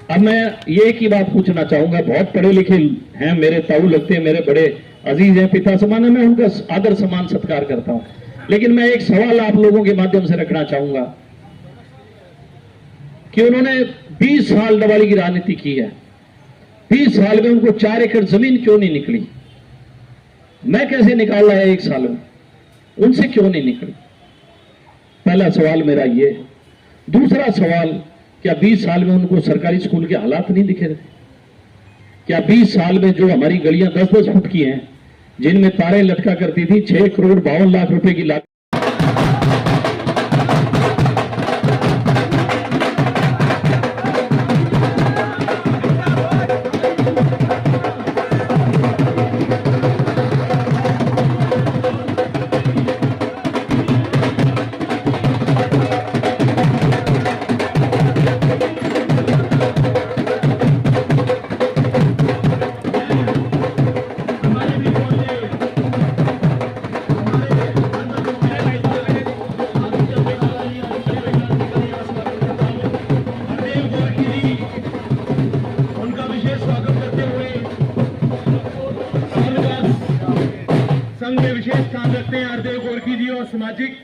अब मैं ये एक ही बात पूछना चाहूंगा, बहुत पढ़े लिखे हैं, मेरे ताऊ लगते हैं, मेरे बड़े अजीज हैं, पिता समान है, मैं उनका आदर सम्मान सत्कार करता हूं, लेकिन मैं एक सवाल आप लोगों के माध्यम से रखना चाहूंगा कि उन्होंने 20 साल डबवाली की राजनीति की है, 20 साल में उनको 4 एकड़ जमीन क्यों नहीं निकली? मैं कैसे निकाल रहा है 1 साल में, उनसे क्यों नहीं निकली? पहला सवाल मेरा ये। दूसरा सवाल, क्या 20 साल में उनको सरकारी स्कूल के हालात नहीं दिखे थे? क्या 20 साल में जो हमारी गलियां 10-10 फुट की हैं, जिनमें तारें लटका करती थी, 6 करोड़ 52 लाख रुपए की लागत संघ में विशेष स्थान रखते हैं हरदेव गोरखी जी, और सामाजिक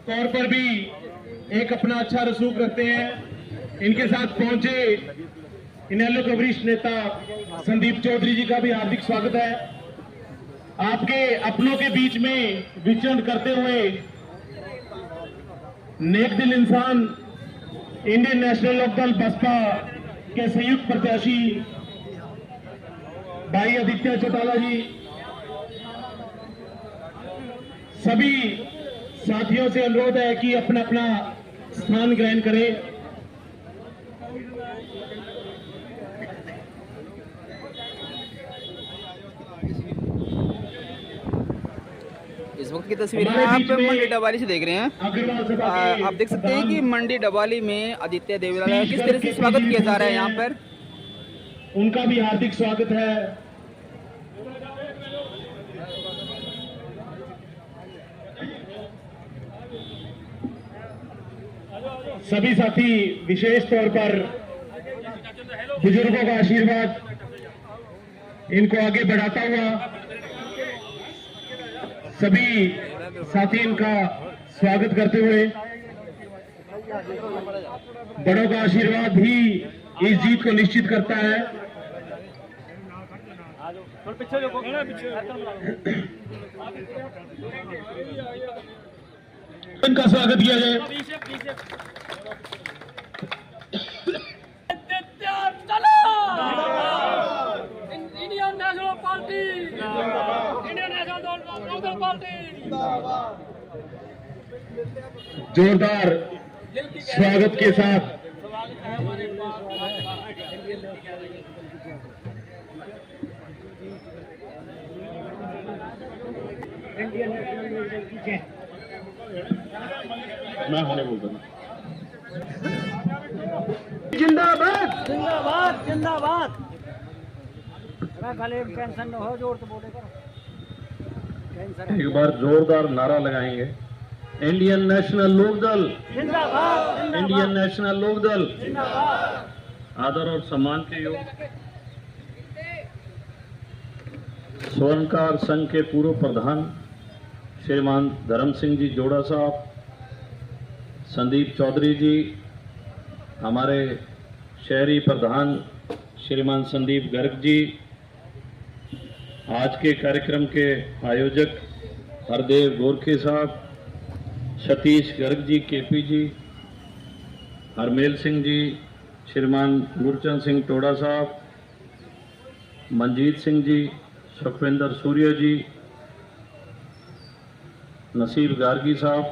तौर पर भी एक अपना अच्छा रसूख रखते हैं। इनके साथ पहुंचे इनेलो के वरिष्ठ नेता संदीप चौधरी जी का भी हार्दिक स्वागत है। आपके अपनों के बीच में विचरण करते हुए नेक दिल इंसान इंडियन नेशनल लोकदल बसपा के संयुक्त प्रत्याशी भाई आदित्य चौटाला जी, सभी साथियों से अनुरोध है कि अपना अपना स्थान ग्रहण करें। इस वक्त की तस्वीर में आप मंडी डबवाली से देख रहे हैं। आप देख सकते हैं कि मंडी डबवाली में आदित्य देवलाल किस तरह से स्वागत किया जा रहा है। यहाँ पर उनका भी हार्दिक स्वागत है। सभी साथी विशेष तौर पर बुजुर्गों का आशीर्वाद इनको आगे बढ़ाता हुआ, सभी साथी इनका स्वागत करते हुए, बड़ों का आशीर्वाद ही इस जीत को निश्चित करता है। इनका स्वागत किया जाए। Indian national party, Indian national party, जोरदार स्वागत के साथ मैं होने बोलता हूँ। जिंदाबाद जिंदाबाद जिंदाबाद। टेंशन न हो, जोर तो बोले एक बार जोरदार नारा लगाएंगे, इंडियन नेशनल लोकदल जिंदाबाद, इंडियन नेशनल लोकदल। आदर और सम्मान के योग स्वर्णकार संघ के पूर्व प्रधान श्रीमान धर्म सिंह जी जोड़ा साहब, संदीप चौधरी जी, हमारे शहरी प्रधान श्रीमान संदीप गर्ग जी, आज के कार्यक्रम के आयोजक हरदेव गोरखे साहब, सतीश गर्ग जी, केपी जी, हरमेल सिंह जी, श्रीमान गुरचंद सिंह टोड़ा साहब, मंजीत सिंह जी, सुखविंदर सूर्य जी, नसीब गार्गी साहब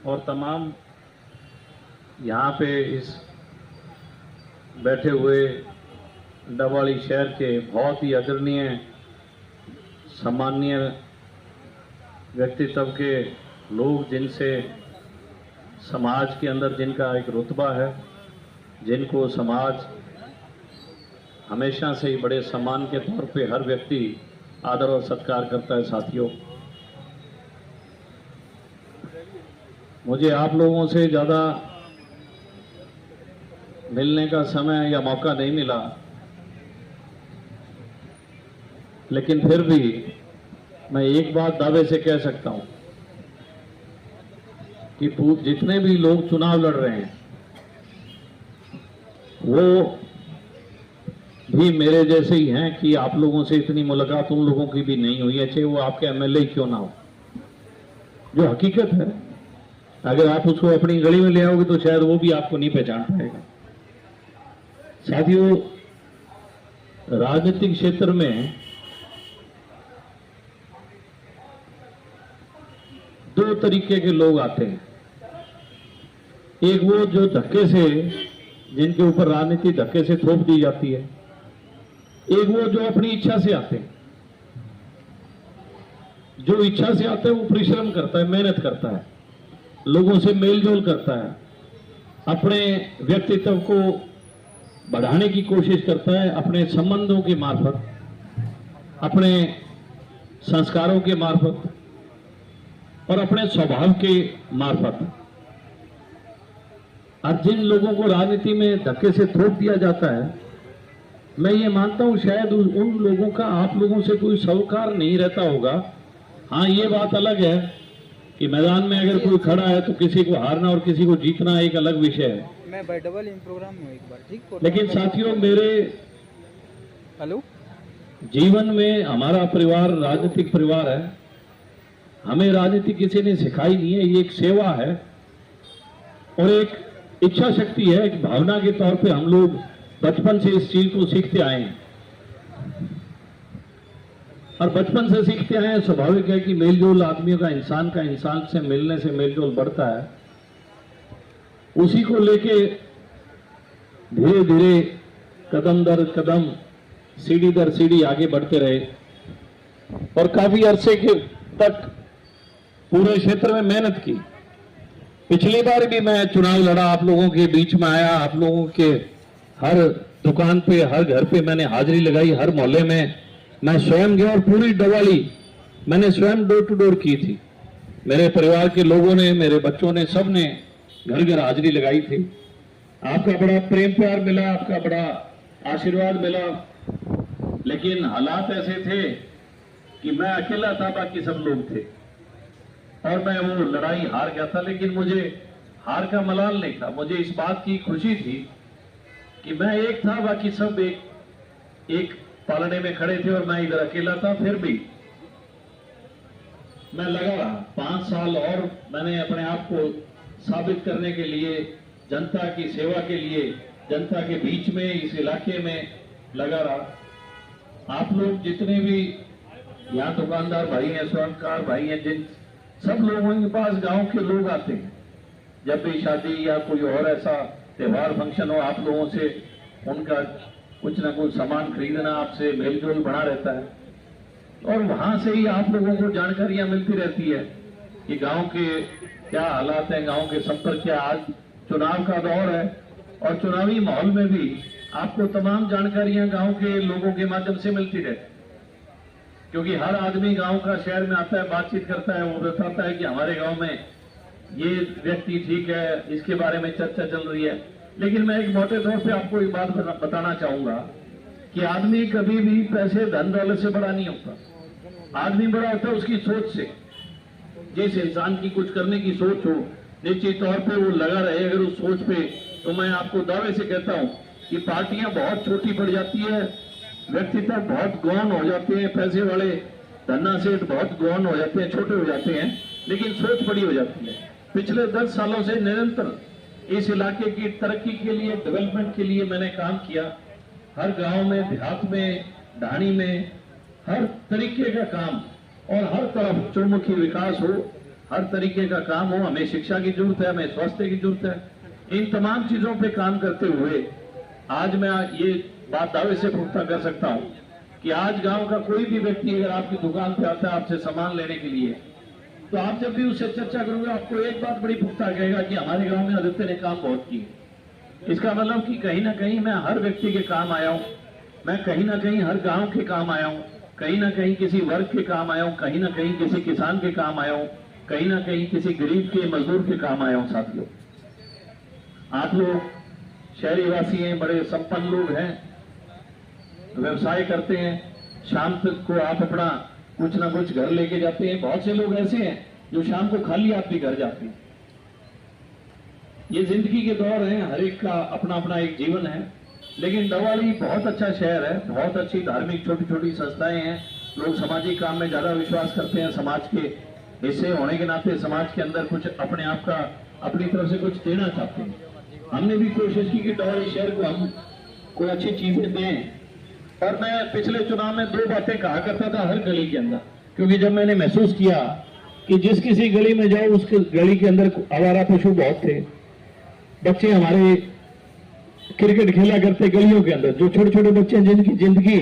और तमाम यहाँ पे इस बैठे हुए डबवाली शहर के बहुत ही आदरणीय सम्माननीय व्यक्तित्व के लोग, जिनसे समाज के अंदर जिनका एक रुतबा है, जिनको समाज हमेशा से ही बड़े सम्मान के तौर पे हर व्यक्ति आदर और सत्कार करता है। साथियों, मुझे आप लोगों से ज़्यादा मिलने का समय या मौका नहीं मिला, लेकिन फिर भी मैं एक बात दावे से कह सकता हूं कि जितने भी लोग चुनाव लड़ रहे हैं वो भी मेरे जैसे ही हैं कि आप लोगों से इतनी मुलाकात उन लोगों की भी नहीं हुई है, चाहे वो आपके एमएलए क्यों ना हो। जो हकीकत है, अगर आप उसको अपनी गली में ले आओगे तो शायद वो भी आपको नहीं पहचान पाएगा। साथियों, राजनीतिक क्षेत्र में दो तरीके के लोग आते हैं। एक वो जो धक्के से, जिनके ऊपर राजनीति धक्के से थोप दी जाती है, एक वो जो अपनी इच्छा से आते हैं। जो इच्छा से आता है वो परिश्रम करता है, मेहनत करता है, लोगों से मेलजोल करता है, अपने व्यक्तित्व को बढ़ाने की कोशिश करता है, अपने संबंधों के मार्फत, अपने संस्कारों के मार्फत और अपने स्वभाव के मार्फत। और जिन लोगों को राजनीति में धक्के से थोप दिया जाता है, मैं ये मानता हूं शायद उन लोगों का आप लोगों से कोई सरोकार नहीं रहता होगा। हाँ, ये बात अलग है कि मैदान में अगर कोई खड़ा है तो किसी को हारना और किसी को जीतना एक अलग विषय है। मैं डबल इन प्रोग्राम में एक बार ठीक। लेकिन साथियों, मेरे हेलो जीवन में हमारा परिवार राजनीतिक परिवार है। हमें राजनीति किसी ने सिखाई नहीं है, ये एक सेवा है और एक इच्छा शक्ति है, एक भावना के तौर पे हम लोग बचपन से इस चीज को सीखते आए हैं। और बचपन से सीखते आए हैं, स्वाभाविक है कि मेलजोल आदमियों का, इंसान से मिलने से मेलजोल बढ़ता है। उसी को लेके धीरे धीरे कदम दर कदम, सीढ़ी दर सीढ़ी आगे बढ़ते रहे और काफी अरसे के तक पूरे क्षेत्र में मेहनत की। पिछली बार भी मैं चुनाव लड़ा, आप लोगों के बीच में आया, आप लोगों के हर दुकान पे, हर घर पे मैंने हाजिरी लगाई, हर मोहल्ले में मैं स्वयं गया और पूरी डवाली मैंने स्वयं डोर टू डोर की थी। मेरे परिवार के लोगों ने, मेरे बच्चों ने, सब ने घर घर हाजिरी लगाई थी। आपका बड़ा प्रेम प्यार मिला, आपका बड़ा आशीर्वाद मिला, लेकिन हालात ऐसे थे कि मैं अकेला था, बाकी सब लोग थे और मैं वो लड़ाई हार गया था। लेकिन मुझे हार का मलाल नहीं था, मुझे इस बात की खुशी थी कि मैं एक था, बाकी सब एक पालने में खड़े थे और मैं इधर अकेला था। फिर भी मैं लगा रहा 5 साल और मैंने अपने आप को साबित करने के लिए, जनता की सेवा के लिए, जनता के बीच में, इस इलाके में लगा रहा। आप लोग जितने भी यहाँ दुकानदार भाई हैं, स्वर्णकार भाई हैं, जिन सब लोगों के पास गांव के लोग आते हैं, जब भी शादी या कोई और ऐसा त्योहार फंक्शन हो, आप लोगों से उनका कुछ ना कुछ सामान खरीदना, आपसे मेलजोल बना रहता है और वहां से ही आप लोगों को जानकारियां मिलती रहती है कि गांव के क्या हालात हैं, गांव के संपर्क क्या। आज चुनाव का दौर है और चुनावी माहौल में भी आपको तमाम जानकारियां गांव के लोगों के माध्यम से मिलती रहती, क्योंकि हर आदमी गांव का शहर में आता है, बातचीत करता है, वो बताता है कि हमारे गांव में ये व्यक्ति ठीक है, इसके बारे में चर्चा चल रही है। लेकिन मैं एक मोटे तौर पे आपको एक बात बताना चाहूंगा कि आदमी कभी भी पैसे धन दौलत से बड़ा नहीं होता। आदमी बड़ा होता है उसकी सोच से। जिस इंसान की कुछ करने की सोच हो, निश्चित तौर पे वो लगा रहे अगर उस सोच पे, तो मैं आपको दावे से कहता हूं कि पार्टियां बहुत छोटी पड़ जाती है, व्यक्तित्व बहुत गौण हो जाते हैं, पैसे वाले धन्ना सेठ बहुत गौण हो जाते हैं, छोटे हो जाते हैं, लेकिन सोच बड़ी हो जाती है। पिछले 10 सालों से निरंतर इस इलाके की तरक्की के लिए, डेवलपमेंट के लिए मैंने काम किया। हर गांव में, देहात में, ढाणी में हर तरीके का काम और हर तरफ चौमुखी विकास हो, हर तरीके का काम हो। हमें शिक्षा की जरूरत है, हमें स्वास्थ्य की जरूरत है। इन तमाम चीजों पे काम करते हुए आज मैं ये बात दावे से पुख्ता कर सकता हूं कि आज गांव का कोई भी व्यक्ति अगर आपकी दुकान पे आता है आपसे सामान लेने के लिए, तो आप जब भी उससे चर्चा करोगे आपको एक बात बड़ी पुख्ता कहेगा कि हमारे गांव में आदित्य ने काम बहुत किए। इसका मतलब कि कहीं ना कहीं मैं हर व्यक्ति के काम आया हूं, मैं कहीं ना कहीं हर गांव के काम आया हूं, कहीं ना कहीं किसी वर्ग के काम आया हूं, कहीं ना कहीं किसी किसान के काम आया हूं, कहीं ना कहीं किसी गरीब के, मजदूर के काम आया हूं। साथियों, आप लोग शहरी वासी हैं, बड़े संपन्न लोग हैं, व्यवसाय करते हैं, शाम तक को आप अपना कुछ ना कुछ घर लेके जाते हैं। बहुत से लोग ऐसे हैं जो शाम को खाली आप भी घर जाते हैं। ये जिंदगी के दौर हैं, हर एक का अपना अपना एक जीवन है। लेकिन डवाली बहुत अच्छा शहर है, बहुत अच्छी धार्मिक छोटी छोटी संस्थाएं हैं, लोग सामाजिक काम में ज्यादा विश्वास करते हैं। समाज के हिस्से होने के नाते समाज के अंदर कुछ अपने आप का अपनी तरफ से कुछ देना चाहते हैं। हमने भी कोशिश की कि डवाली शहर को हम कोई अच्छी चीजें दें। और मैं पिछले चुनाव में 2 बातें कहा करता था हर गली के अंदर, क्योंकि जब मैंने महसूस किया कि जिस किसी गली में जाओ उस गली के अंदर आवारा पशु बहुत थे। बच्चे हमारे क्रिकेट खेला करते गलियों के अंदर, जो छोटे छोटे बच्चे जिनकी जिंदगी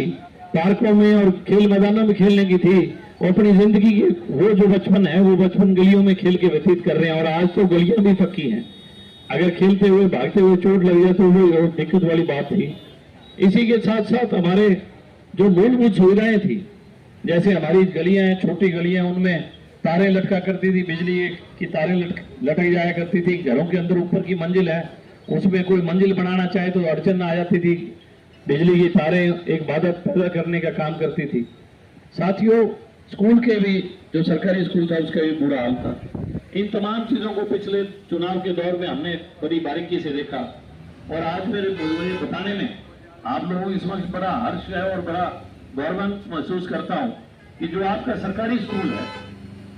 पार्कों में और खेल मैदानों में खेलने की थी, वो अपनी जिंदगी के वो जो बचपन है वो बचपन गलियों में खेल के व्यतीत कर रहे हैं। और आज तो गलियां भी पक्की हैं, अगर खेलते हुए भागते हुए चोट लग जाए तो वो दिक्कत वाली बात थी। इसी के साथ साथ हमारे जो मूलभूत सुविधाएं थी, जैसे हमारी गलियां हैं, छोटी गलियां, उनमें तारें लटका करती थी, बिजली की तारें लटक जाया करती थी। घरों के अंदर ऊपर की मंजिल है, उसमें कोई मंजिल बनाना चाहे तो अड़चन आ जाती थी। बिजली की तारें एक बाधा पैदा करने का काम करती थी। साथियों, स्कूल के भी जो सरकारी स्कूल था उसका भी बुरा हाल था। इन तमाम चीजों को पिछले चुनाव के दौर में हमने बड़ी बारीकी से देखा। और आज मुझे बताने में आप लोगों को इस वक्त बड़ा हर्ष है और बड़ा गौरव महसूस करता हूं कि जो आपका सरकारी स्कूल है,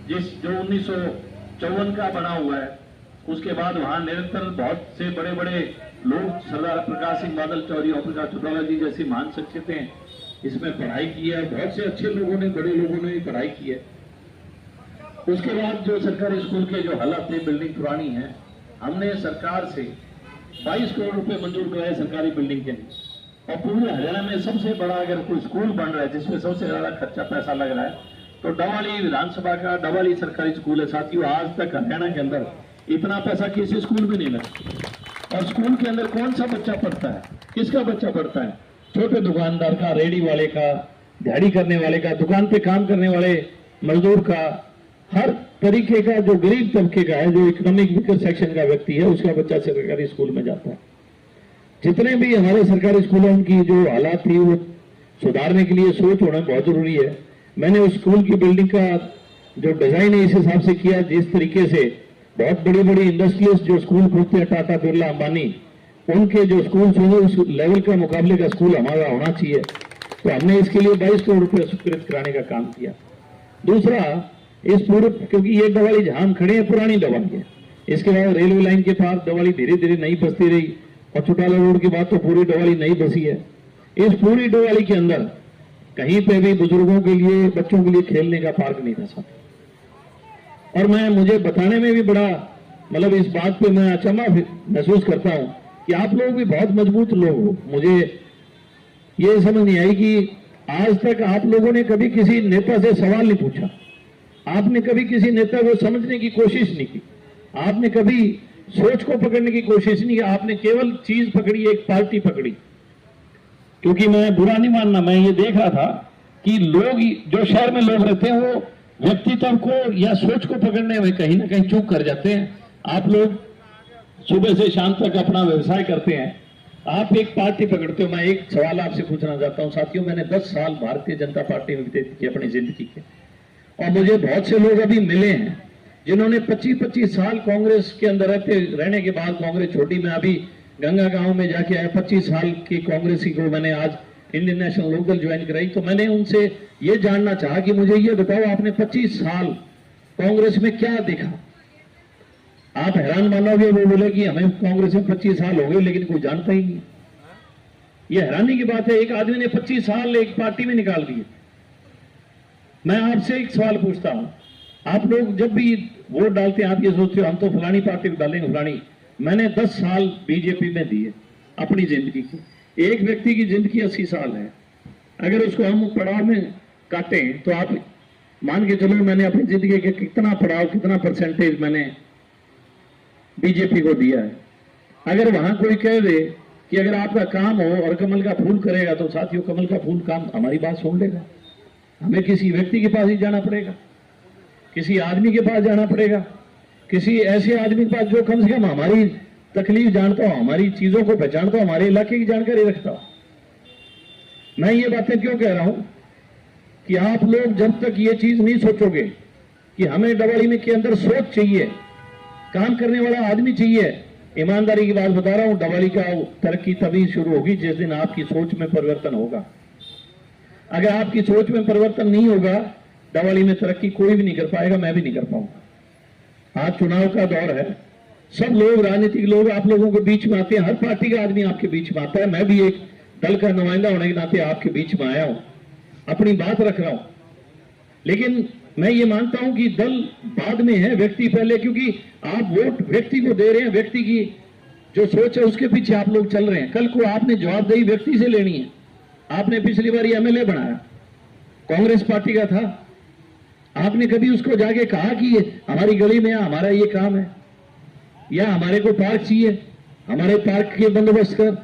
जो 1954 का बना हुआ है, उसके बाद वहां निरंतर बहुत से बड़े बड़े लोग, सरदार प्रकाश सिंह बादल, चौधरी ओम प्रकाश चौटाला जी जैसी महान शख्सियतें इसमें पढ़ाई की है। बहुत से अच्छे लोगों ने, बड़े लोगों ने भी पढ़ाई की है। उसके बाद जो सरकारी स्कूल के जो हालात थे, बिल्डिंग पुरानी है, हमने सरकार से 22 करोड़ रुपए मंजूर कराए सरकारी बिल्डिंग के लिए। और पूरे हरियाणा में सबसे बड़ा अगर कोई स्कूल बन रहा है जिसमें सबसे ज्यादा खर्चा पैसा लग रहा है तो डवाली विधानसभा का डवाली सरकारी स्कूल है। साथियों, आज तक हरियाणा के अंदर इतना पैसा किसी स्कूल में नहीं लगा। और स्कूल के अंदर कौन सा बच्चा पढ़ता है, किसका बच्चा पढ़ता है? छोटे दुकानदार का, रेडी वाले का, दिहाड़ी करने वाले का, दुकान पे काम करने वाले मजदूर का, हर तरीके का जो गरीब तबके का है, जो इकोनॉमिक वीकर सेक्शन का व्यक्ति है, उसका बच्चा सरकारी स्कूल में जाता है। जितने भी हमारे सरकारी स्कूल हैं उनकी जो हालात थी वो सुधारने के लिए सोच होना बहुत जरूरी है। मैंने उस स्कूल की बिल्डिंग का जो डिजाइन है इस हिसाब से किया जिस तरीके से बहुत बड़ी बड़ी इंडस्ट्रीज जो स्कूल खोलते हैं, टाटा, बिरला, अंबानी, उनके जो स्कूल होंगे उस लेवल का मुकाबले का स्कूल हमारा होना चाहिए। तो हमने इसके लिए 22 करोड़ रुपए स्वीकृत कराने का काम किया। दूसरा, इस पूरे, क्योंकि ये डवाली जहां हम खड़े हैं पुरानी डवाली है, इसके बाद रेलवे लाइन के पास डवाली धीरे धीरे नई बसती रही और चौटाला रोड के बाद तो पूरी डवाली नई बसी है। इस पूरी डवाली के अंदर कहीं पे भी बुजुर्गों के लिए, बच्चों के लिए खेलने का पार्क नहीं था साथ। और मुझे बताने में भी बड़ा मतलब इस बात पे मैं अचंभा महसूस करता हूं कि आप लोग भी बहुत मजबूत लोग हो। मुझे ये समझ नहीं आई कि आज तक आप लोगों ने कभी किसी नेता से सवाल नहीं पूछा, आपने कभी किसी नेता को समझने की कोशिश नहीं की, आपने कभी सोच को पकड़ने की कोशिश नहीं की, आपने केवल चीज पकड़ी, एक पार्टी पकड़ी। क्योंकि मैं बुरा नहीं मानना, मैं ये देख रहा था कि लोग, जो शहर में लोग रहते हैं, वो व्यक्तित्व को या सोच को पकड़ने में कहीं ना कहीं चूक कर जाते हैं। आप लोग सुबह से शाम तक अपना व्यवसाय करते हैं, आप एक पार्टी पकड़ते हो। मैं एक सवाल आपसे पूछना चाहता हूं साथियों, मैंने 10 साल भारतीय जनता पार्टी में व्यतीत किए अपनी जिंदगी के, और मुझे बहुत से लोग अभी मिले हैं जिन्होंने 25-25 साल कांग्रेस के अंदर रहने के बाद कांग्रेस छोटी। मैं अभी गंगा गांव में जाके आया, 25 साल की कांग्रेसी को मैंने आज इंडियन नेशनल लोकल ज्वाइन कराई। तो मैंने उनसे ये जानना चाहा कि मुझे ये बताओ, आपने 25 साल कांग्रेस में क्या देखा? आप हैरान मानोगे, वो बोले कि हमें कांग्रेस में 25 साल हो गए लेकिन कोई जानता ही नहीं। ये हैरानी की बात है, एक आदमी ने 25 साल एक पार्टी में निकाल दिए। मैं आपसे एक सवाल पूछता हूं, आप लोग जब भी वोट डालते हैं आप ये सोचते हो हम तो फलानी पार्टी को डालेंगे, फलानी। मैंने 10 साल बीजेपी में दिए अपनी जिंदगी की। एक व्यक्ति की जिंदगी 80 साल है, अगर उसको हम पड़ाव में काटें तो आप मान के चलो मैंने अपनी जिंदगी के कितना पड़ाव, कितना परसेंटेज मैंने बीजेपी को दिया है। अगर वहां कोई कह दे कि अगर आपका काम हो और कमल का फूल करेगा, तो साथियों कमल का फूल काम हमारी बात सुन लेगा। हमें किसी व्यक्ति के पास ही जाना पड़ेगा, किसी आदमी के पास जाना पड़ेगा, किसी ऐसे आदमी के पास जो कम से कम हमारी तकलीफ जानता हूं, हमारी चीजों को पहचानता हूं, हमारे इलाके की जानकारी रखता हूं। मैं ये बातें क्यों कह रहा हूं कि आप लोग जब तक ये चीज नहीं सोचोगे कि हमें डबवाली में के अंदर सोच चाहिए, काम करने वाला आदमी चाहिए। ईमानदारी की बात बता रहा हूं, डबवाली का तरक्की तभी शुरू होगी जिस दिन आपकी सोच में परिवर्तन होगा। अगर आपकी सोच में परिवर्तन नहीं होगा, डबवाली में तरक्की कोई भी नहीं कर पाएगा, मैं भी नहीं कर पाऊंगा। आज चुनाव का दौर है, सब लोग, राजनीतिक लोग आप लोगों के बीच में आते हैं, हर पार्टी का आदमी आपके बीच में आता है। मैं भी एक दल का नुमाइंदा होने के नाते आपके बीच में आया हूं, अपनी बात रख रहा हूं। लेकिन मैं ये मानता हूं कि दल बाद में है, व्यक्ति पहले, क्योंकि आप वोट व्यक्ति को दे रहे हैं, व्यक्ति की जो सोच है उसके पीछे आप लोग चल रहे हैं। कल को आपने जवाबदेही व्यक्ति से लेनी है। आपने पिछली बार एमएलए बनाया, कांग्रेस पार्टी का था, आपने कभी उसको जाके कहा कि हमारी गली में हमारा ये काम है, या हमारे को पार्क चाहिए, हमारे पार्क के बंदोबस्त कर,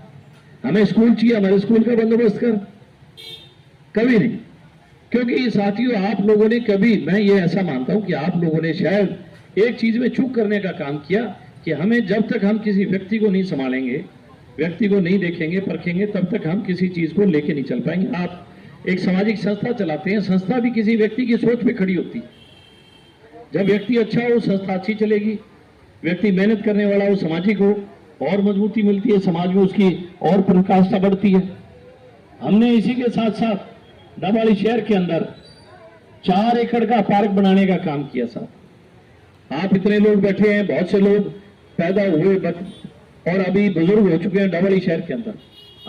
हमें स्कूल चाहिए, हमारे स्कूल का बंदोबस्त कर? कभी नहीं। क्योंकि साथियों, आप लोगों ने कभी, मैं ये ऐसा मानता हूं कि आप लोगों ने शायद एक चीज में चूक करने का काम किया कि हमें, जब तक हम किसी व्यक्ति को नहीं संभालेंगे, व्यक्ति को नहीं देखेंगे, परखेंगे, तब तक हम किसी चीज को लेके नहीं चल पाएंगे। आप एक सामाजिक संस्था चलाते हैं, संस्था भी किसी व्यक्ति की सोच पे खड़ी होती है। जब व्यक्ति अच्छा हो, संस्था अच्छी चलेगी। व्यक्ति मेहनत करने वाला हो, सामाजिक हो, और मजबूती मिलती है, समाज में उसकी और प्रकाशता बढ़ती है। हमने इसी के साथ साथ डबवाली शहर के अंदर 4 एकड़ का पार्क बनाने का काम किया। साहब, आप इतने लोग बैठे हैं, बहुत से लोग पैदा हुए और अभी बुजुर्ग हो चुके हैं डबवाली शहर के अंदर।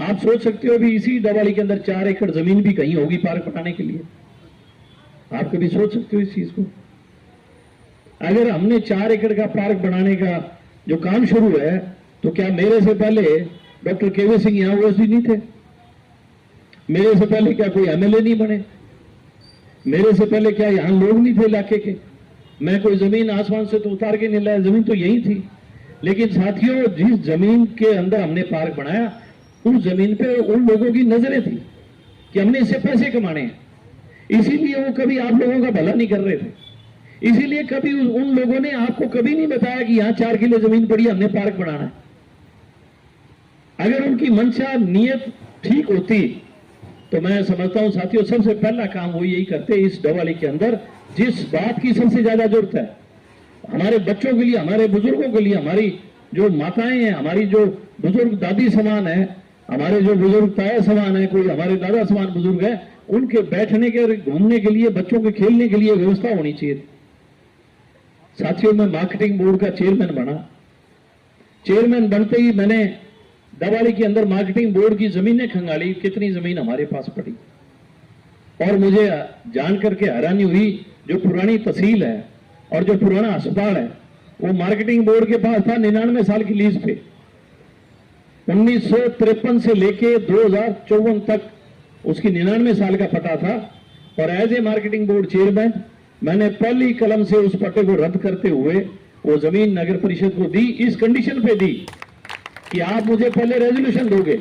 आप सोच सकते हो भी इसी डबवाली के अंदर 4 एकड़ जमीन भी कहीं होगी पार्क बनाने के लिए? आप कभी सोच सकते हो इस चीज को? अगर हमने 4 एकड़ का पार्क बनाने का जो काम शुरू है, तो क्या मेरे से पहले डॉक्टर केवी सिंह यहां ओवैसी नहीं थे? मेरे से पहले क्या कोई एमएलए नहीं बने? मेरे से पहले क्या यहां लोग नहीं थे इलाके के? मैं कोई जमीन आसमान से तो उतार के नहीं लाया, जमीन तो यही थी। लेकिन साथियों, जिस जमीन के अंदर हमने पार्क बनाया, उस जमीन पे उन लोगों की नजरें थी कि हमने इससे पैसे कमाने हैं। इसीलिए वो कभी आप लोगों का भला नहीं कर रहे थे। इसीलिए कभी उन लोगों ने आपको कभी नहीं बताया कि यहां 4 किलो जमीन पड़ी, हमने पार्क बनाना है। अगर उनकी मंशा, नियत ठीक होती, तो मैं समझता हूं साथियों, सबसे पहला काम वो यही करते इस डबवाली के अंदर, जिस बात की सबसे ज्यादा जरूरत है हमारे बच्चों के लिए, हमारे बुजुर्गों के लिए, हमारी जो माताएं हैं, हमारी जो बुजुर्ग दादी समान है, हमारे जो बुजुर्ग ताया समान है, कोई हमारे दादा समान बुजुर्ग है, उनके बैठने के, घूमने के लिए, बच्चों के खेलने के लिए व्यवस्था होनी चाहिए। साथियों, मैं मार्केटिंग बोर्ड का चेयरमैन बना। चेयरमैन बनते ही मैंने डबवाली के अंदर मार्केटिंग बोर्ड की जमीनें खंगाली, कितनी जमीन हमारे पास पड़ी। और मुझे जान करके हैरानी हुई, जो पुरानी तहसील है और जो पुराना अस्पताल है, वो मार्केटिंग बोर्ड के पास था 99 साल की लीज पे। 1953 से लेके 2054 तक उसकी 99 साल का पट्टा था। और as a marketing board chairman मैंने पहली कलम से उस पट्टे को रद्द करते हुए वो जमीन नगर परिषद को दी। इस कंडीशन पे दी कि आप मुझे पहले रेजोल्यूशन दोगे।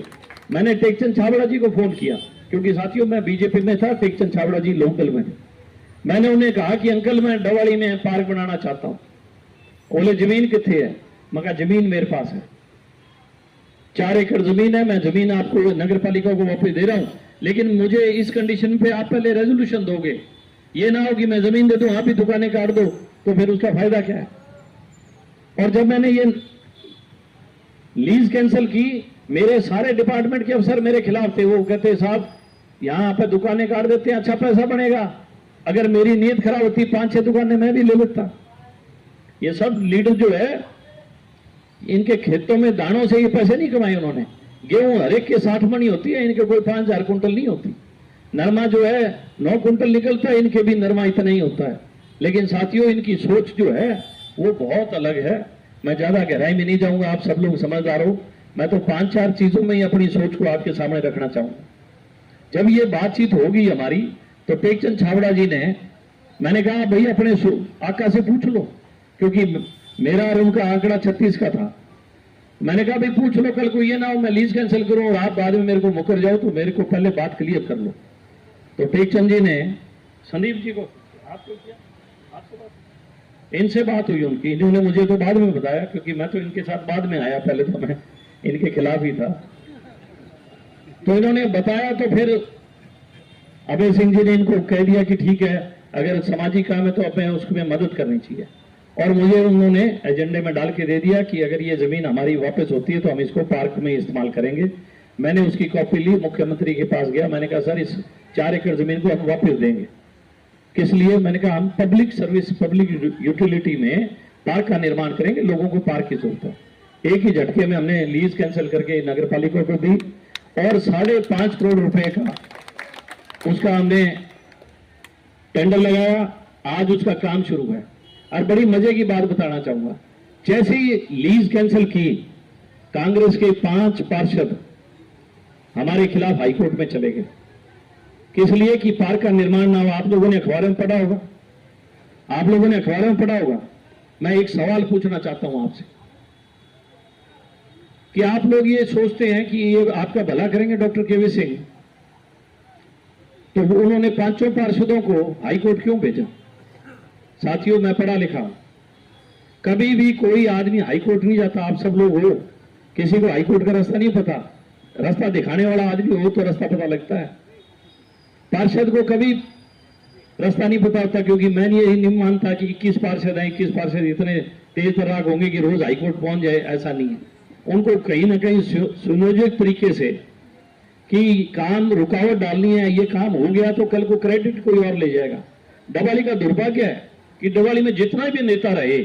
मैंने टेकचंद छाबड़ा जी को फोन किया, क्योंकि साथियों मैं बीजेपी में था, टेकचंद छाबड़ा जी लोकल में। मैंने उन्हें कहा कि अंकल, मैं डबवाली में पार्क बनाना चाहता हूं। बोले जमीन कितने है? मैं कहा जमीन मेरे पास है, 4 एकड़ जमीन है, मैं जमीन आपको नगर पालिका को वापस दे रहा हूं, लेकिन मुझे इस कंडीशन पे आप पहले रेजोल्यूशन दोगे। ये ना हो कि मैं जमीन दे दूं, आप ही दुकानें काट दो, तो फिर उसका फायदा क्या है? और जब मैंने ये लीज कैंसिल की, मेरे सारे डिपार्टमेंट के अफसर मेरे खिलाफ थे। वो कहते साहब, यहां पे दुकानें काट देते हैं, अच्छा पैसा बनेगा। अगर मेरी नीयत खराब होती, 5-6 दुकानें मैं भी ले लेता। ये सब लीडर जो है, इनके खेतों में दानों से ये पैसे नहीं कमाए उन्होंने। गेहूं हर एक के 60 मणी होती है, इनके कोई 5000 कुंटल नहीं होती। नरमा जो है 9 कुंटल निकलता है, इनके भी नरमा इतना ही होता है। लेकिन साथियों, इनकी सोच जो है वो बहुत अलग है। मैं ज्यादा गहराई में नहीं जाऊंगा, आप सब लोग समझदार हो। मैं तो 5-4 चीजों में ही अपनी सोच को आपके सामने रखना चाहूंगा। जब ये बातचीत होगी हमारी, तो टेकचंद छाबड़ा जी ने, मैंने कहा भाई अपने आका से पूछ लो, क्योंकि मेरा और उनका आंकड़ा 36 का था। मैंने कहा भाई पूछ लो, कल को ये ना हो मैं लीज कैंसिल करूं और आप बाद में मेरे को मुकर जाओ, तो मेरे को पहले बात क्लियर कर लो। तो टेकचंद जी ने संदीप जी को, आपको किया, आपको बात इनसे बात हुई उनकी, इन्होंने मुझे तो बाद में बताया, क्योंकि मैं तो इनके साथ बाद में आया, पहले तो मैं इनके खिलाफ ही था। तो इन्होंने बताया तो फिर अभय सिंह जी ने इनको कह दिया कि ठीक है, अगर सामाजिक काम है तो हमें उसमें मदद करनी चाहिए। और मुझे उन्होंने एजेंडे में डाल के दे दिया कि अगर ये जमीन हमारी वापस होती है तो हम इसको पार्क में इस्तेमाल करेंगे। मैंने उसकी कॉपी ली, मुख्यमंत्री के पास गया, मैंने कहा सर इस 4 एकड़ जमीन को हम वापस देंगे। किस लिए? मैंने कहा हम पब्लिक सर्विस, पब्लिक यूटिलिटी में पार्क का निर्माण करेंगे, लोगों को पार्क की जरूरत है। एक ही झटके में हमने लीज कैंसिल करके नगर पालिका को दी और 5.5 करोड़ रुपए का उसका हमने टेंडर लगाया। आज उसका काम शुरू है। और बड़ी मजे की बात बताना चाहूंगा, जैसे ही लीज कैंसिल की, कांग्रेस के 5 पार्षद हमारे खिलाफ हाईकोर्ट में चले गए। किस लिए? कि पार्क का निर्माण ना हो। आप लोगों ने अखबारों में पढ़ा होगा, आप लोगों ने अखबारों में पढ़ा होगा। मैं एक सवाल पूछना चाहता हूं आपसे कि आप लोग ये सोचते हैं कि ये आपका भला करेंगे डॉक्टर केवी सिंह, तो उन्होंने 5 पार्षदों को हाईकोर्ट क्यों भेजा? साथियों, मैं पढ़ा लिखा हूं, कभी भी कोई आदमी हाईकोर्ट नहीं जाता। आप सब लोग हो, किसी को हाईकोर्ट का रास्ता नहीं पता, रास्ता दिखाने वाला आदमी हो तो रास्ता पता लगता है। पार्षद को कभी रास्ता नहीं पता होता, क्योंकि मैं ये नहीं मानता कि 21 पार्षद हैं, 21 पार्षद इतने तेज तर्राक होंगे कि रोज हाईकोर्ट पहुंच जाए, ऐसा नहीं है। उनको कहीं ना कहीं सुनियोजित तरीके से कि काम रुकावट डालनी है, ये काम हो गया तो कल को क्रेडिट कोई और ले जाएगा। डवाली का दुर्भाग्य है कि डवाली में जितना भी नेता रहे,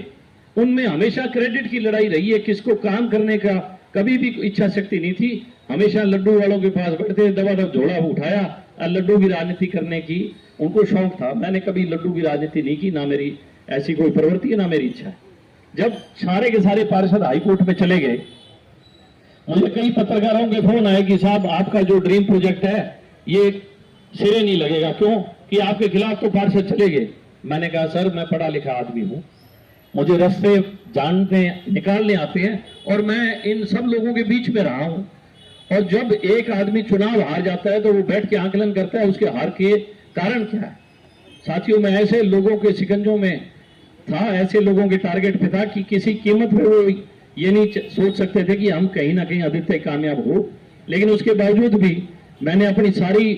उनमें हमेशा क्रेडिट की लड़ाई रही है। किसको काम करने का कभी भी इच्छा शक्ति नहीं थी। हमेशा लड्डू वालों के पास बैठते, दबादब झोला उठाया और लड्डू की राजनीति करने की उनको शौक था। मैंने कभी लड्डू की राजनीति नहीं की, ना मेरी ऐसी कोई प्रवृत्ति है, ना मेरी इच्छा है। जब सारे के सारे पार्षद हाईकोर्ट में चले गए, मुझे कई पत्रकारों के फोन आए कि साहब आपका जो ड्रीम प्रोजेक्ट है ये सिरे नहीं लगेगा। क्यों? कि आपके खिलाफ तो पार्षद चले गए। मैंने कहा सर, मैं पढ़ा लिखा आदमी हूं, मुझे रास्ते जानने निकालने आते हैं, और मैं इन सब लोगों के बीच में रहा हूं। और जब एक आदमी चुनाव हार जाता है तो वो बैठ के आंकलन करता है उसके हार के कारण क्या है। साथियों, मैं ऐसे लोगों के शिकंजों में था, ऐसे लोगों के टारगेट पे था कि किसी कीमत पे वो ये नहीं सोच सकते थे कि हम कहीं ना कहीं आदित्य कामयाब हो। लेकिन उसके बावजूद भी मैंने अपनी सारी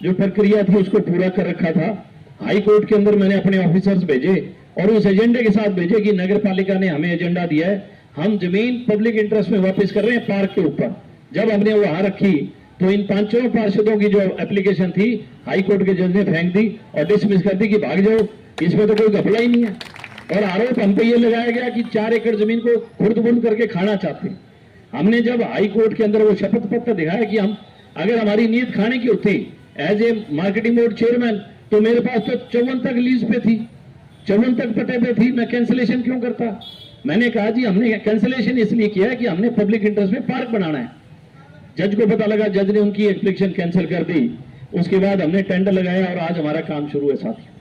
जो प्रक्रिया थी उसको पूरा कर रखा था। हाई कोर्ट के अंदर मैंने अपने ऑफिसर्स भेजे और उस एजेंडे के साथ भेजे कि नगर पालिका ने हमें एजेंडा दिया है, हम जमीन पब्लिक इंटरेस्ट में वापस कर रहे हैं पार्क के ऊपर। जब हमने वहां रखी तो इन 5 पार्षदों की जो एप्लीकेशन थी हाई कोर्ट के जज ने फेंक दी और डिसमिस कर दी कि भाग जाओ, इसमें तो कोई घपला ही नहीं है। और आरोप हम पे ये लगाया गया कि 4 एकड़ जमीन को खुर्द-बुर्द करके खाना चाहते हैं। हमने जब हाई कोर्ट के अंदर वो शपथ पत्र दिखाया कि हम अगर हमारी नीयत खाने की होती as a marketing board chairman, तो मेरे पास तो 54 तक लीज पे थी, 54 तक पटे पे थी, मैं कैंसिलेशन क्यों करता? मैंने कहा जी हमने कैंसिलेशन इसलिए किया है कि हमने पब्लिक इंटरेस्ट में पार्क बनाना है। जज को पता लगा, जज ने उनकी एप्लीकेशन कैंसिल कर दी। उसके बाद हमने टेंडर लगाया और आज हमारा काम शुरू है। साथियों,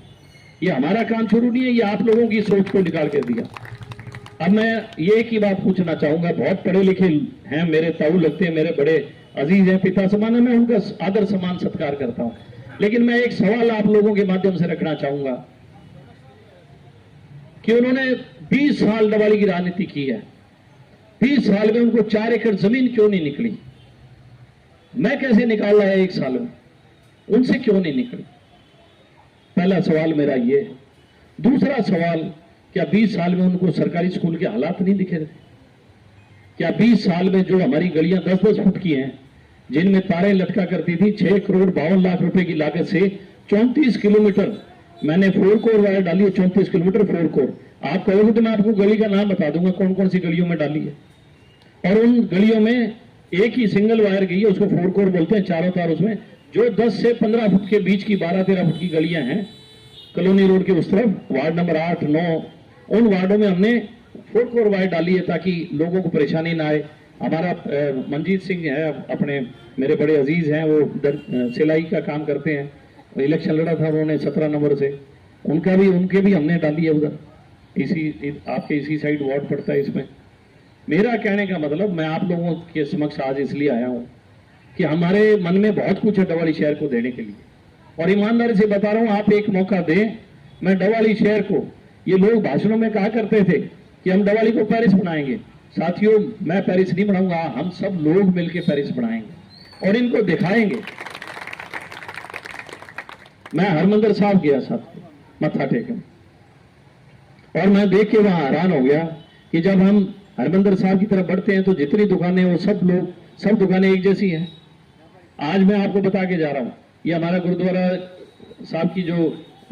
ये हमारा काम शुरू नहीं है, ये आप लोगों की सोच को निकाल के दिया। अब मैं ये एक ही बात पूछना चाहूंगा, बहुत पढ़े लिखे हैं, मेरे ताऊ लगते हैं, मेरे बड़े अजीज हैं, पिता समान है, मैं उनका आदर सम्मान सत्कार करता हूं। लेकिन मैं एक सवाल आप लोगों के माध्यम से रखना चाहूंगा कि उन्होंने 20 साल डवाली की राजनीति की है, 20 साल में उनको 4 एकड़ जमीन क्यों नहीं निकली? मैं कैसे निकाला है 1 साल में, उनसे क्यों नहीं निकली? पहला सवाल मेरा ये है। दूसरा सवाल, क्या 20 साल में उनको सरकारी स्कूल के हालात नहीं दिखे थे? क्या 20 साल में जो हमारी गलियां 10-10 फुट की हैं, जिनमें तारें लटका करती थी, 6 करोड़ 52 लाख रुपए की लागत से 34 किलोमीटर मैंने 4 कोर वायर डाली है, 34 किलोमीटर 4 कोर। आप कहोगे तो मैं आपको गली का नाम बता दूंगा कौन कौन सी गलियों में डाली है। और उन गलियों में एक ही सिंगल वायर गई है, उसको 4 कोर बोलते हैं, चारों तार उसमें। जो 10 से 15 फुट के बीच की 12-13 फुट की गलियां हैं कॉलोनी रोड के उस तरफ, वार्ड नंबर 8, 9, उन वार्डों में हमने 4 कोर वायर डाली है ताकि लोगों को परेशानी ना आए। हमारा मंजीत सिंह है, अपने मेरे बड़े अजीज हैं, वो सिलाई का काम करते हैं, इलेक्शन लड़ा था उन्होंने 17 नंबर से, उनके भी हमने डाली है उधर, आपके इसी साइड वार्ड पड़ता है इसमें। मेरा कहने का मतलब, मैं आप लोगों के समक्ष आज इसलिए आया हूं कि हमारे मन में बहुत कुछ है डवाली शहर को देने के लिए, और ईमानदारी से बता रहा हूं, आप एक मौका दें, मैं डवाली शहर को ये लोग भाषणों में कहा करते थे कि हम दिवाली को पेरिस बनाएंगे। साथियों, मैं पेरिस नहीं बनाऊंगा, हम सब लोग मिलकर पेरिस बनाएंगे और इनको दिखाएंगे। मैं हरमंदिर साहब गया साथ मत्था टेकन और मैं देख के वहां हैरान हो गया कि जब हम हरमंदिर साहब की तरफ बढ़ते हैं तो जितनी दुकानें वो सब दुकानें एक जैसी हैं। आज मैं आपको बता के जा रहा हूं, ये हमारा गुरुद्वारा साहब की जो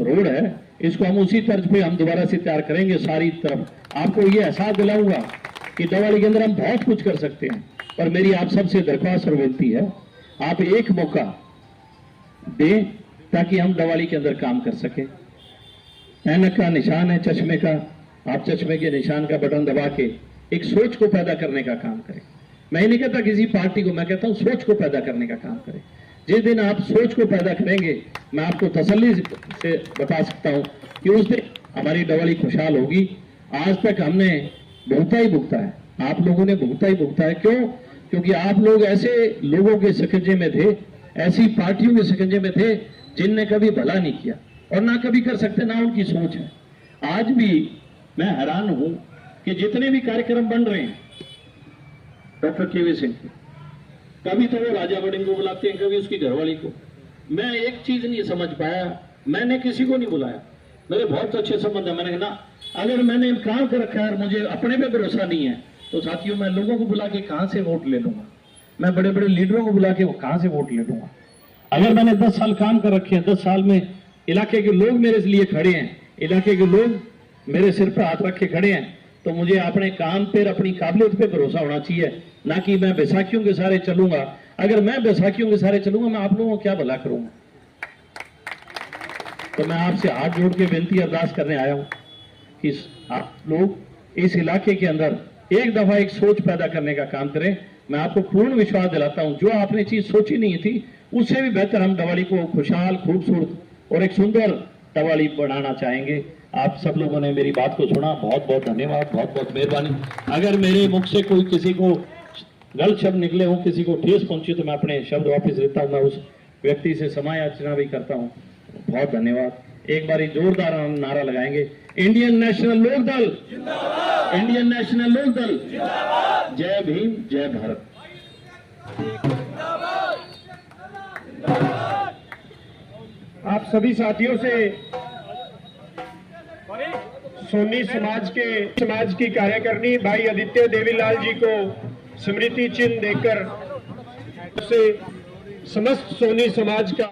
रोड है, इसको हम उसी तर्ज पे हम दोबारा से तैयार करेंगे। सारी तरफ आपको ये एहसास दिलाऊंगा कि दिवाली के अंदर हम बहुत कुछ कर सकते हैं। पर मेरी आप सबसे दरख्वास्त और विनती है, आप एक मौका दें ताकि हम दिवाली के अंदर काम कर सके। ऐनक का निशान है चश्मे का, आप चश्मे के निशान का बटन दबा के एक सोच को पैदा करने का काम करें। मैं नहीं कहता किसी पार्टी को, मैं कहता हूं सोच को पैदा करने का काम करें। जिस दिन आप सोच को पैदा करेंगे, मैं आपको तसल्ली से बता सकता हूं कि उस दिन हमारी दिवाली खुशहाल होगी। आज तक हमने भुगता ही भुगता है, आप लोगों ने भुगता ही भुगता है। क्यों? क्योंकि आप लोग ऐसे लोगों के शिकंजे में थे, ऐसी पार्टियों के शिकंजे में थे जिनने कभी भला नहीं किया और ना कभी कर सकते, ना उनकी सोच है। आज भी मैं हैरान हूं कि जितने भी कार्यक्रम बन रहे हैं डॉक्टर केवी सिंह के, कभी तो वो राजा बडिंग को बुलाते हैं, कभी उसकी घरवाली को। मैं एक चीज नहीं समझ पाया, मैंने किसी को नहीं बुलाया, मेरे बहुत अच्छे संबंध है। मैंने कहा ना, अगर मैंने काम कर रखा है और मुझे अपने पे भरोसा नहीं है तो साथियों मैं लोगों को बुला के कहां से वोट ले लूंगा? मैं बड़े बड़े लीडरों को बुला के वो कहां से वोट ले लूंगा? अगर मैंने 10 साल काम कर रखे हैं, 10 साल में इलाके के लोग मेरे लिए खड़े हैं, इलाके के लोग मेरे सिर पर हाथ रख के खड़े हैं, तो मुझे अपने काम पर, अपनी काबिलियत पे भरोसा होना चाहिए, ना कि मैं बैसाखियों के सारे चलूंगा। अगर मैं बैसाखियों के सारे चलूंगा, मैं आप लोगों को क्या भला करूंगा? तो मैं आपसे हाथ जोड़ के विनती अरदास करने आया हूं कि आप लोग इस इलाके के अंदर एक दफा एक सोच पैदा करने का काम करें। मैं आपको पूर्ण विश्वास दिलाता हूं, जो आपने चीज सोची नहीं थी उससे भी बेहतर हम दिवाली को खुशहाल, खूबसूरत और एक सुंदर दिवाली बनाना चाहेंगे। आप सब लोगों ने मेरी बात को सुना, बहुत बहुत धन्यवाद, बहुत बहुत मेहरबानी। अगर मेरे मुख से कोई किसी को गलत शब्द निकले हो, किसी को ठेस पहुंची, तो मैं अपने शब्द वापस लेता हूं। मैं उस व्यक्ति से क्षमा याचना भी करता हूं। बहुत धन्यवाद। एक बार जोरदार नारा लगाएंगे, इंडियन नेशनल लोक दल जिंदाबाद, इंडियन नेशनल लोक दल जिंदाबाद, जय भीम, जय भारत। आप सभी साथियों से सोनी समाज की कार्यकारिणी भाई आदित्य देवीलाल जी को स्मृति चिन्ह देकर उसे समस्त सोनी समाज का